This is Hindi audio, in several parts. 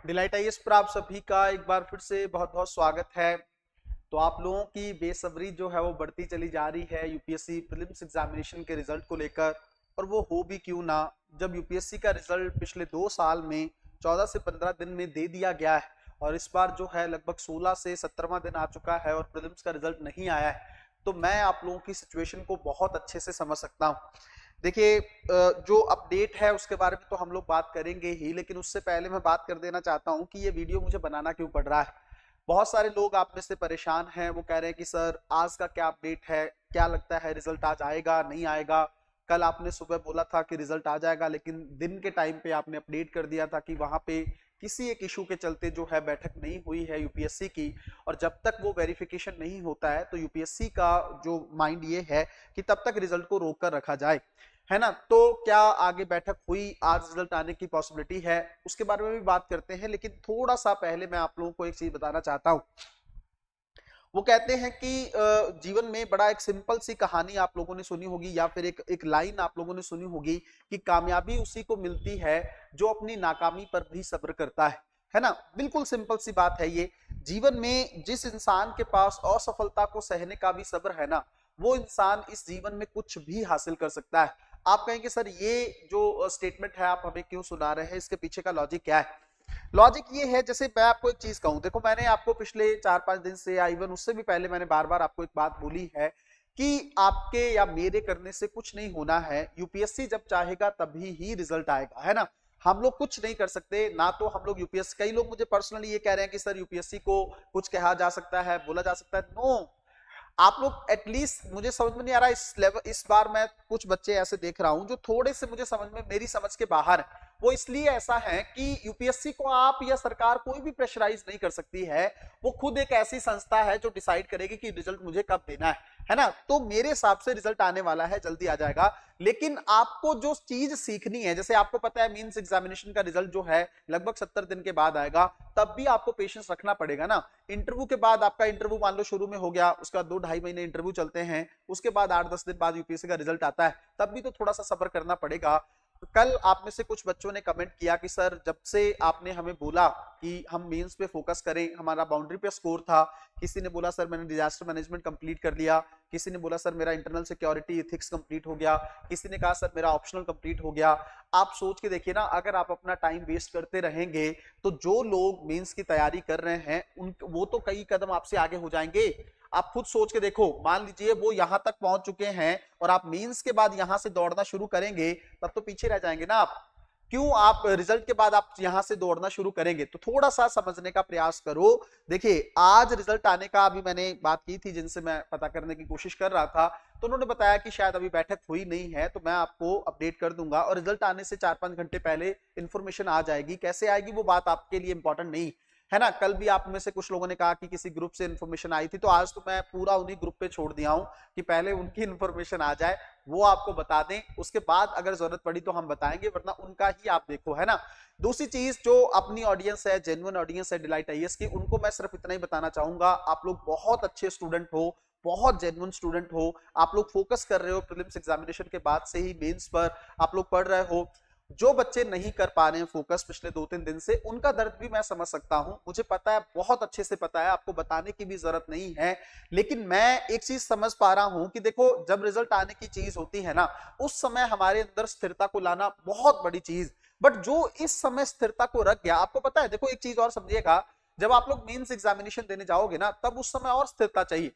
डिलाइट आईएएस पर आप सभी का एक बार फिर से बहुत बहुत स्वागत है। तो आप लोगों की बेसब्री जो है वो बढ़ती चली जा रही है यूपीएससी प्रीलिम्स एग्जामिनेशन के रिजल्ट को लेकर। और वो हो भी क्यों ना, जब यूपीएससी का रिजल्ट पिछले 2 साल में 14 से 15 दिन में दे दिया गया है और इस बार जो है लगभग 16 से 17वां दिन आ चुका है और प्रीलिम्स का रिजल्ट नहीं आया है। तो मैं आप लोगों की सिचुएशन को बहुत अच्छे से समझ सकता हूँ। देखिए, जो अपडेट है उसके बारे में तो हम लोग बात करेंगे ही, लेकिन उससे पहले मैं बात कर देना चाहता हूं कि ये वीडियो मुझे बनाना क्यों पड़ रहा है। बहुत सारे लोग आप में से परेशान हैं, वो कह रहे हैं कि सर आज का क्या अपडेट है, क्या लगता है रिजल्ट आज आएगा नहीं आएगा। कल आपने सुबह बोला था कि रिजल्ट आ जाएगा, लेकिन दिन के टाइम पे आपने अपडेट कर दिया था कि वहां पे किसी एक इशू के चलते जो है बैठक नहीं हुई है यूपीएससी की। और जब तक वो वेरिफिकेशन नहीं होता है तो यूपीएससी का जो माइंड ये है कि तब तक रिजल्ट को रोक कर रखा जाए, है ना। तो क्या आगे बैठक हुई, आज रिजल्ट आने की पॉसिबिलिटी है, उसके बारे में भी बात करते हैं। लेकिन थोड़ा सा पहले मैं आप लोगों को एक चीज बताना चाहता हूं। वो कहते हैं कि जीवन में बड़ा एक सिंपल सी कहानी आप लोगों ने सुनी होगी, या फिर एक लाइन आप लोगों ने सुनी होगी कि कामयाबी उसी को मिलती है जो अपनी नाकामी पर भी सब्र करता है ना। बिल्कुल सिंपल सी बात है ये। जीवन में जिस इंसान के पास असफलता को सहने का भी सब्र है ना, वो इंसान इस जीवन में कुछ भी हासिल कर सकता है। आप कहेंगे सर ये जो स्टेटमेंट है आप हमें क्यों सुना रहे हैं, इसके पीछे का लॉजिक क्या है। लॉजिक ये है, जैसे मैं आपको एक चीज कहूं, देखो मैंने आपको पिछले 4-5 दिन से या इवन उससे भी पहले मैंने बार बार आपको एक बात बोली है कि आपके या मेरे करने से कुछ नहीं होना है। यूपीएससी जब चाहेगा तभी ही रिजल्ट आएगा, है ना। हम लोग कुछ नहीं कर सकते ना। तो हम लोग यूपीएससी, कई लोग मुझे पर्सनली ये कह रहे हैं कि सर यूपीएससी को कुछ कहा जा सकता है, बोला जा सकता है। नो, आप लोग एटलीस्ट, मुझे समझ में नहीं आ रहा इस लेवल, इस बार मैं कुछ बच्चे ऐसे देख रहा हूं जो थोड़े से मुझे समझ में, मेरी समझ के बाहर है। वो इसलिए ऐसा है कि यूपीएससी को आप या सरकार कोई भी प्रेशराइज नहीं कर सकती है। वो खुद एक ऐसी संस्था है जो डिसाइड करेगी कि रिजल्ट मुझे कब देना है ना। तो मेरे हिसाब से रिजल्ट आने वाला है, जल्दी आ जाएगा। लेकिन आपको जो चीज सीखनी है, जैसे आपको पता है मींस एग्जामिनेशन का रिजल्ट जो है लगभग 70 दिन के बाद आएगा, तब भी आपको पेशेंस रखना पड़ेगा ना। इंटरव्यू के बाद आपका इंटरव्यू मान लो शुरू में हो गया, उसका 2-2.5 महीने इंटरव्यू चलते हैं, उसके बाद 8-10 दिन बाद यूपीएससी का रिजल्ट आता है, तब भी तो थोड़ा सा सब्र करना पड़ेगा। कल आप में से कुछ बच्चों ने कमेंट किया कि सर जब से आपने हमें बोला कि हम मेंस पे फोकस करें, हमारा बाउंड्री पे स्कोर था। किसी ने बोला सर मैंने डिजास्टर मैनेजमेंट कंप्लीट कर लिया, किसी ने बोला सर मेरा इंटरनल सिक्योरिटी एथिक्स कंप्लीट हो गया, किसी ने कहा सर मेरा ऑप्शनल कंप्लीट हो गया। आप सोच के देखिए ना, अगर आप अपना टाइम वेस्ट करते रहेंगे तो जो लोग मेंस की तैयारी कर रहे हैं उन वो तो कई कदम आपसे आगे हो जाएंगे। आप खुद सोच के देखो, मान लीजिए वो यहां तक पहुंच चुके हैं और आप मेंस के बाद यहां से दौड़ना शुरू करेंगे, तब तो पीछे रह जाएंगे ना आप। क्यों आप रिजल्ट के बाद आप यहां से दौड़ना शुरू करेंगे, तो थोड़ा सा समझने का प्रयास करो। देखिए, आज रिजल्ट आने का अभी मैंने बात की थी जिनसे मैं पता करने की कोशिश कर रहा था, तो उन्होंने बताया कि शायद अभी बैठक हुई नहीं है। तो मैं आपको अपडेट कर दूंगा और रिजल्ट आने से 4-5 घंटे पहले इंफॉर्मेशन आ जाएगी। कैसे आएगी वो बात आपके लिए इंपॉर्टेंट नहीं है ना। कल भी आप में से कुछ लोगों ने कहा कि किसी ग्रुप से इंफॉर्मेशन आई थी, तो आज तो मैं पूरा उन्हीं ग्रुप पे छोड़ दिया हूं कि पहले उनकी इंफॉर्मेशन आ जाए, वो आपको बता दें, उसके बाद अगर जरूरत पड़ी तो हम बताएंगे, वरना उनका ही आप देखो, है ना। दूसरी चीज, जो अपनी ऑडियंस है, जेन्युइन ऑडियंस है डिलाइट आईएएस की, उनको मैं सिर्फ इतना ही बताना चाहूंगा, आप लोग बहुत अच्छे स्टूडेंट हो, बहुत जेन्युइन स्टूडेंट हो। आप लोग फोकस कर रहे हो प्रीलिम्स एग्जामिनेशन के बाद से ही मेंस पर आप लोग पढ़ रहे हो। जो बच्चे नहीं कर पा रहे हैं फोकस पिछले 2-3 दिन से, उनका दर्द भी मैं समझ सकता हूं। मुझे पता है, बहुत अच्छे से पता है, आपको बताने की भी जरूरत नहीं है। लेकिन मैं एक चीज समझ पा रहा हूं कि देखो, जब रिजल्ट आने की चीज होती है ना, उस समय हमारे अंदर स्थिरता को लाना बहुत बड़ी चीज। बट जो इस समय स्थिरता को रख गया, आपको पता है, देखो एक चीज और समझिएगा, जब आप लोग मेंस एग्जामिनेशन देने जाओगे ना, तब उस समय और स्थिरता चाहिए,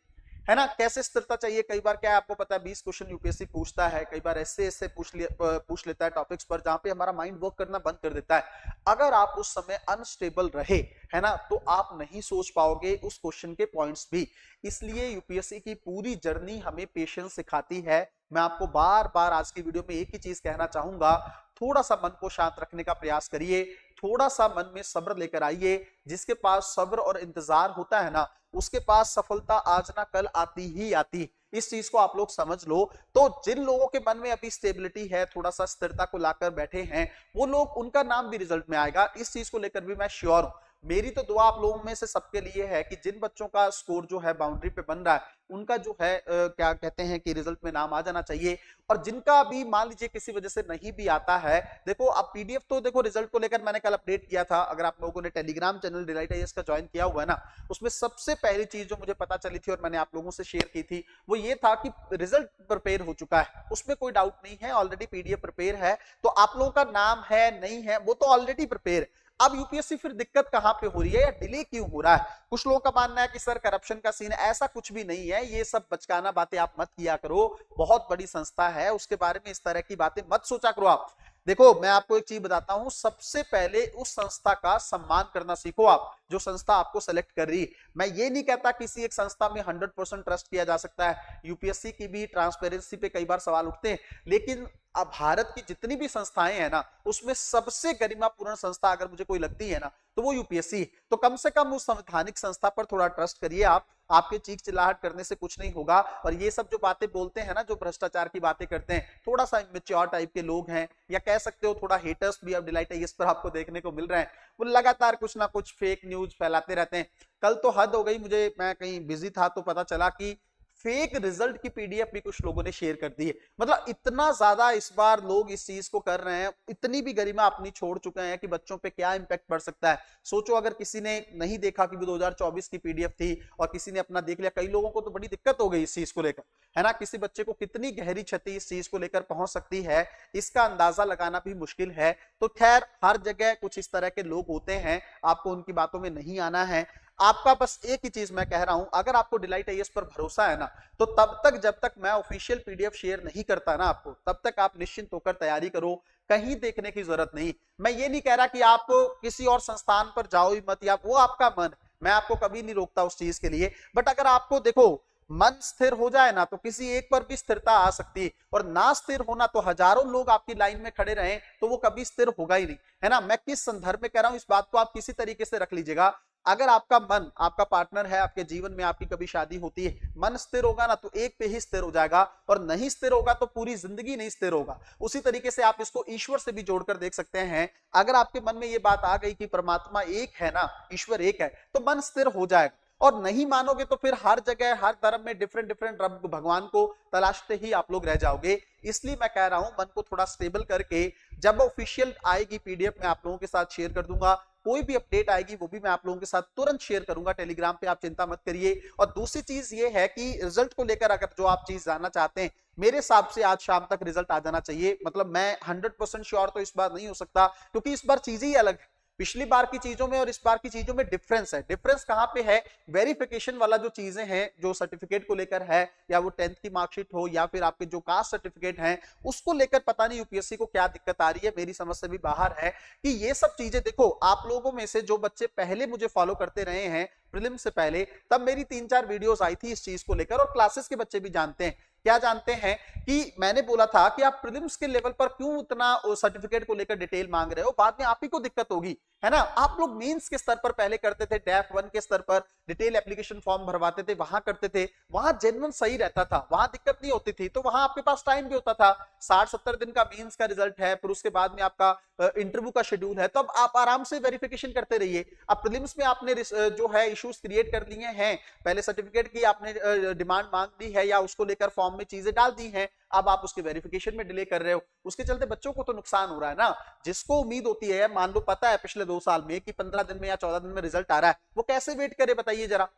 है ना। कैसे स्थिरता चाहिए, कई बार क्या है आपको पता है, 20 क्वेश्चन यूपीएससी पूछता है, कई बार ऐसे ऐसे पूछ लेता है टॉपिक्स पर जहां पे हमारा माइंड वर्क करना बंद कर देता है। अगर आप उस समय अनस्टेबल रहे, है ना, तो आप नहीं सोच पाओगे उस क्वेश्चन के पॉइंट्स भी। इसलिए यूपीएससी की पूरी जर्नी हमें पेशेंस सिखाती है। मैं आपको बार बार आज की वीडियो में एक ही चीज कहना चाहूंगा, थोड़ा सा मन को शांत रखने का प्रयास करिए, थोड़ा सा मन में सब्र लेकर आइए। जिसके पास सब्र और इंतजार होता है ना, उसके पास सफलता आज ना कल आती ही आती। इस चीज को आप लोग समझ लो। तो जिन लोगों के मन में अभी स्टेबिलिटी है, थोड़ा सा स्थिरता को लाकर बैठे हैं, वो लोग, उनका नाम भी रिजल्ट में आएगा, इस चीज को लेकर भी मैं श्योर हूं। मेरी तो दुआ आप लोगों में से सबके लिए है कि जिन बच्चों का स्कोर जो है बाउंड्री पे बन रहा है उनका जो है क्या कहते हैं कि रिजल्ट में नाम आ जाना चाहिए। और जिनका भी मान लीजिए किसी वजह से नहीं भी आता है, देखो अब पीडीएफ तो देखो रिजल्ट को लेकर मैंने कल अपडेट किया था, अगर आप लोगों ने टेलीग्राम चैनल डिलाइट आईएएस का ज्वाइन किया हुआ है ना, उसमें सबसे पहली चीज जो मुझे पता चली थी और मैंने आप लोगों से शेयर की थी वो ये था कि रिजल्ट प्रिपेयर हो चुका है, उसमें कोई डाउट नहीं है, ऑलरेडी पीडीएफ प्रिपेयर है। तो आप लोगों का नाम है नहीं है वो तो ऑलरेडी प्रिपेयर। अब यूपीएससी फिर दिक्कत कहां पे हो रही है या डिले क्यों हो रहा है? कुछ लोगों का मानना है कि सर करप्शन का सीन, ऐसा कुछ भी नहीं है, ये सब बचकाना बातें आप मत किया करो, बहुत बड़ी संस्था है उसके बारे में इस तरह की बातें मत सोचा करो आप। देखो मैं आपको एक चीज बताता हूं, सबसे पहले उस संस्था का सम्मान करना सीखो आप जो संस्था आपको सेलेक्ट कर रही। मैं ये नहीं कहता किसी एक संस्था में 100% ट्रस्ट किया जा सकता है, यूपीएससी की भी ट्रांसपेरेंसी पे कई बार सवाल उठते हैं, लेकिन अब भारत की जितनी भी संस्थाएं हैं ना उसमें सबसे गरिमापूर्ण संस्था अगर मुझे कोई लगती है ना तो वो यूपीएससी। तो कम से कम उस संवैधानिक संस्था पर थोड़ा ट्रस्ट करिए आप, आपके चीख चिल्लाहट करने से कुछ नहीं होगा। और ये सब जो बातें बोलते हैं ना, जो भ्रष्टाचार की बातें करते हैं, थोड़ा सा इमेच्योर टाइप के लोग हैं, या कह सकते हो थोड़ा हेटर्स भी अब डिलाइट आईएएस पर आपको देखने को मिल रहे हैं, वो लगातार कुछ ना कुछ फेक न्यूज फैलाते रहते हैं। कल तो हद हो गई, मुझे मैं कहीं बिजी था तो पता चला कि फेक रिजल्ट की पीडीएफ भी कुछ लोगों ने शेयर कर दी है। मतलब इतना ज्यादा इस बार लोग इस चीज को कर रहे हैं, इतनी भी गरिमा अपनी छोड़ चुके हैं कि बच्चों पे क्या इंपैक्ट पड़ सकता है। सोचो अगर किसी ने नहीं देखा कि 2024 की पीडीएफ थी और किसी ने अपना देख लिया, कई लोगों को तो बड़ी दिक्कत हो गई इस चीज को लेकर, है ना। किसी बच्चे को कितनी गहरी क्षति इस चीज को लेकर पहुंच सकती है इसका अंदाजा लगाना भी मुश्किल है। तो खैर हर जगह कुछ इस तरह के लोग होते हैं, आपको उनकी बातों में नहीं आना है। आपका बस एक ही चीज मैं कह रहा हूं, अगर आपको डिलाइट आईएएस पर भरोसा है ना, तो तब तक जब तक मैं ऑफिशियल पीडीएफ शेयर नहीं करता ना आपको, तब तक आप निश्चिंत होकर तैयारी करो, कहीं देखने की जरूरत नहीं। मैं ये नहीं कह रहा कि आप किसी और संस्थान पर जाओ ही मत, या वो आपका मन, मैं आपको कभी नहीं रोकता उस चीज के लिए, बट अगर आपको देखो मन स्थिर हो जाए ना तो किसी एक पर भी स्थिरता आ सकती है, और ना स्थिर होना तो हजारों लोग आपकी लाइन में खड़े रहे तो वो कभी स्थिर होगा ही नहीं, है ना। मैं किस संदर्भ में कह रहा हूं इस बात को आप किसी तरीके से रख लीजिएगा। अगर आपका मन, आपका पार्टनर है, आपके जीवन में आपकी कभी शादी होती है, मन स्थिर होगा ना तो एक पे ही स्थिर हो जाएगा, और नहीं स्थिर होगा तो पूरी जिंदगी नहीं स्थिर होगा। उसी तरीके से आप इसको ईश्वर से भी जोड़कर देख सकते हैं। अगर आपके मन में ये बात आ गई कि परमात्मा एक है ना, ईश्वर एक है, तो मन स्थिर हो जाएगा। और नहीं मानोगे तो फिर हर जगह हर धर्म में डिफरेंट डिफरेंट रब भगवान को तलाशते ही आप लोग रह जाओगे। इसलिए मैं कह रहा हूं मन को थोड़ा स्टेबल करके, जब ऑफिशियल आएगी पीडीएफ मैं आप लोगों के साथ शेयर कर दूंगा, कोई भी अपडेट आएगी वो भी मैं आप लोगों के साथ तुरंत शेयर करूंगा टेलीग्राम पे, आप चिंता मत करिए। और दूसरी चीज ये है कि रिजल्ट को लेकर अगर जो आप चीज जानना चाहते हैं, मेरे हिसाब से आज शाम तक रिजल्ट आ जाना चाहिए। मतलब मैं 100% श्योर तो इस बार नहीं हो सकता, क्योंकि इस बार चीजें ही अलग है। पिछली बार की चीजों में और इस बार की चीजों में डिफरेंस है। डिफरेंस कहां पे है? वेरिफिकेशन वाला जो चीजें हैं, जो सर्टिफिकेट को लेकर है, या वो 10th की मार्कशीट हो या फिर आपके जो कास्ट सर्टिफिकेट हैं, उसको लेकर पता नहीं यूपीएससी को क्या दिक्कत आ रही है, मेरी समझ से भी बाहर है कि ये सब चीजें। देखो आप लोगों में से जो बच्चे पहले मुझे फॉलो करते रहे हैं प्रीलिम से पहले, तब मेरी 3-4 वीडियोस आई थी इस चीज को लेकर, और क्लासेस के बच्चे भी जानते हैं। क्या जानते हैं कि मैंने बोला था कि आप प्रीलिम्स के लेवल पर क्यों उतना सर्टिफिकेट को लेकर डिटेल मांग रहे हो, बाद में आप ही को दिक्कत होगी, है ना। आप लोग मेंस के स्तर पर पहले करते थे, डैफ 1 के स्तर पर डिटेल एप्लीकेशन फॉर्म भरवाते थे, वहां करते थे, वहां जेन्युइन सही रहता था, वहां दिक्कत नहीं होती थी, तो वहां आपके पास टाइम भी होता था। 60-70 दिन का मेंस का रिजल्ट है, फिर उसके बाद में आपका इंटरव्यू का शेड्यूल है, तब आप आराम से वेरिफिकेशन करते रहिए। अब प्रीलिम्स में आपने जो है इश्यूज क्रिएट कर लिए हैं, पहले सर्टिफिकेट की आपने डिमांड मांग दी है या उसको लेकर फॉर्म में चीजें डाल दी हैं, अब आप उसके वेरिफिकेशन में डिले कर रहे हो, उसके चलते बच्चों को तो नुकसान हो रहा है ना। जिसको उम्मीद होती है, मान लो पता है पिछले 2 साल में कि 15 दिन में या 14 दिन में रिजल्ट आ रहा है, वो कैसे वेट करे बताइए जरा।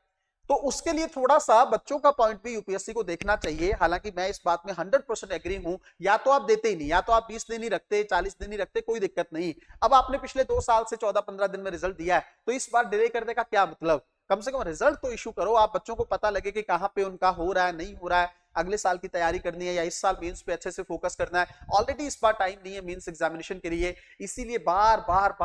तो उसके लिए थोड़ा सा बच्चों का पॉइंट भी यूपीएससी को देखना चाहिए। हालांकि मैं इस बात में 100% एग्री हूं, या तो आप देते ही नहीं, या तो आप 20 दिन ही रखते, 40 दिन ही रखते, कोई दिक्कत नहीं। अब आपने पिछले 2 साल से 14-15 दिन में रिजल्ट दिया है, तो इस बार डिले करने का क्या मतलब? कम से कम रिजल्ट तो इशू करो, आप बच्चों को पता लगे कि कहां पे उनका हो रहा है, नहीं हो रहा है, अगले साल की तैयारी करनी है या इस साल मेंस पे अच्छे से फोकस करना है। ऑलरेडी इस बार टाइम नहीं है मेंस एग्जामिनेशन के लिए, इसीलिए बार बार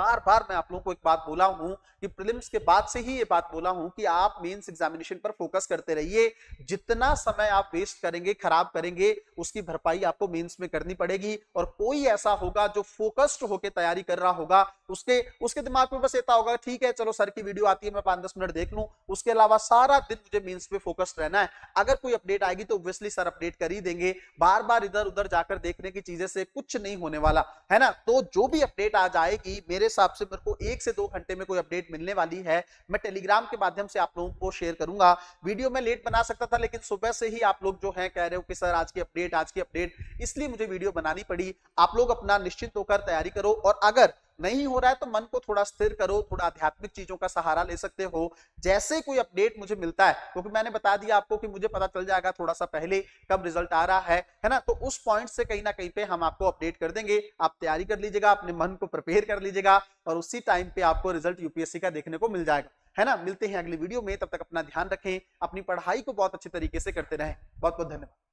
मैं आप लोगों को एक बात बोला हूं कि प्रीलिम्स के बाद से ही ये बात बोला हूं कि आप मेंस एग्जामिनेशन पर फोकस करते रहिए। जितना समय आप वेस्ट करेंगे, खराब करेंगे, उसकी भरपाई आपको मेंस में करनी पड़ेगी। और कोई ऐसा होगा जो फोकस्ड होकर तैयारी कर रहा होगा, उसके दिमाग में बस इतना होगा, ठीक है चलो सर की वीडियो आती है, मैं 5-10 मिनट देख लूं, उसके अलावा सारा दिन मुझे मेंस पे फोकस्ड रहना है। अगर कोई अपडेट आएगी तो ऑब्वियसली सर अपडेट कर ही देंगे, बार बार इधर उधर जाकर देखने की चीजें से कुछ नहीं होने वाला है ना। तो जो भी अपडेट आज आएगी मेरे हिसाब से मेरे को 1 से 2 घंटे में कोई अपडेट मिलने वाली है, मैं टेलीग्राम के माध्यम से आप लोगों को शेयर करूंगा। वीडियो में लेट बना सकता था, लेकिन सुबह से ही आप लोग जो है कह रहे हो कि सर आज की अपडेट, आज की अपडेट, इसलिए मुझे वीडियो बनानी पड़ी। आप लोग अपना निश्चिंत होकर तैयारी करो, और अगर नहीं हो रहा है तो मन को थोड़ा स्थिर करो, थोड़ा आध्यात्मिक चीजों का सहारा ले सकते हो। जैसे कोई अपडेट मुझे मिलता है, क्योंकि मैंने बता दिया आपको कि मुझे पता चल जाएगा थोड़ा सा पहले कब रिजल्ट आ रहा है ना, तो उस पॉइंट से कहीं ना कहीं पे हम आपको अपडेट कर देंगे। आप तैयारी कर लीजिएगा, अपने मन को प्रिपेयर कर लीजिएगा, और उसी टाइम पे आपको रिजल्ट यूपीएससी का देखने को मिल जाएगा, है ना। मिलते हैं अगली वीडियो में, तब तक अपना ध्यान रखें, अपनी पढ़ाई को बहुत अच्छे तरीके से करते रहें। बहुत बहुत धन्यवाद।